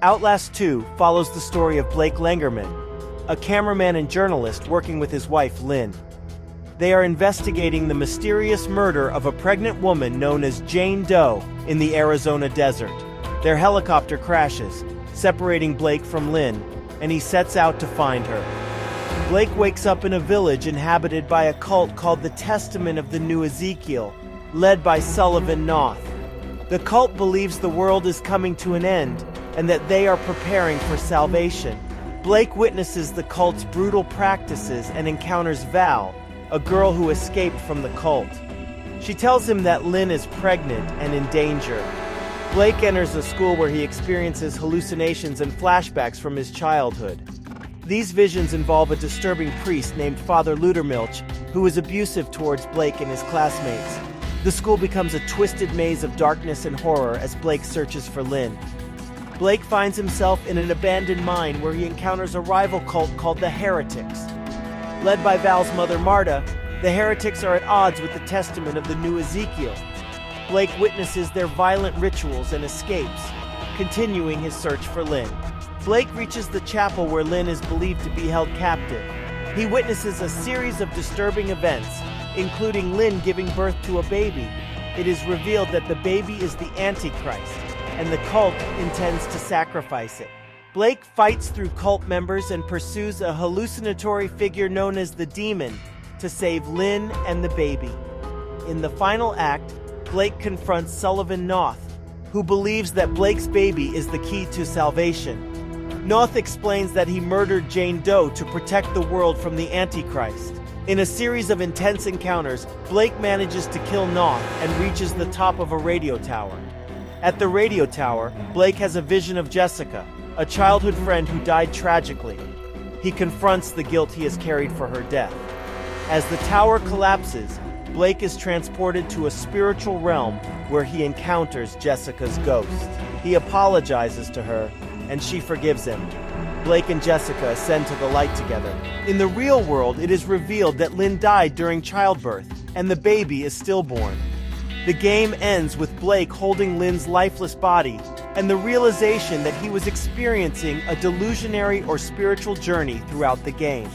Outlast 2 follows the story of Blake Langerman, a cameraman and journalist working with his wife, Lynn. They are investigating the mysterious murder of a pregnant woman known as Jane Doe in the Arizona desert. Their helicopter crashes, separating Blake from Lynn, and he sets out to find her. Blake wakes up in a village inhabited by a cult called the Testament of the New Ezekiel, led by Sullivan Noth. The cult believes the world is coming to an end and that they are preparing for salvation. Blake witnesses the cult's brutal practices and encounters Val, a girl who escaped from the cult. She tells him that Lynn is pregnant and in danger. Blake enters a school where he experiences hallucinations and flashbacks from his childhood. These visions involve a disturbing priest named Father Ludermilch, who is abusive towards Blake and his classmates. The school becomes a twisted maze of darkness and horror as Blake searches for Lynn. Blake finds himself in an abandoned mine where he encounters a rival cult called the Heretics. Led by Val's mother Marta, the Heretics are at odds with the Testament of the New Ezekiel. Blake witnesses their violent rituals and escapes, continuing his search for Lynn. Blake reaches the chapel where Lynn is believed to be held captive. He witnesses a series of disturbing events, including Lynn giving birth to a baby. It is revealed that the baby is the Antichrist, and the cult intends to sacrifice it. Blake fights through cult members and pursues a hallucinatory figure known as the Demon to save Lynn and the baby. In the final act, Blake confronts Sullivan Noth, who believes that Blake's baby is the key to salvation. Noth explains that he murdered Jane Doe to protect the world from the Antichrist. In a series of intense encounters, Blake manages to kill Noth and reaches the top of a radio tower. At the radio tower, Blake has a vision of Jessica, a childhood friend who died tragically. He confronts the guilt he has carried for her death. As the tower collapses, Blake is transported to a spiritual realm where he encounters Jessica's ghost. He apologizes to her, and she forgives him. Blake and Jessica ascend to the light together. In the real world, it is revealed that Lynn died during childbirth, and the baby is stillborn. The game ends with Blake holding Lynn's lifeless body, and the realization that he was experiencing a delusionary or spiritual journey throughout the game.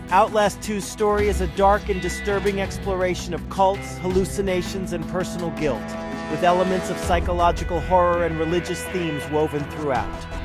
Outlast 2's story is a dark and disturbing exploration of cults, hallucinations, and personal guilt, with elements of psychological horror and religious themes woven throughout.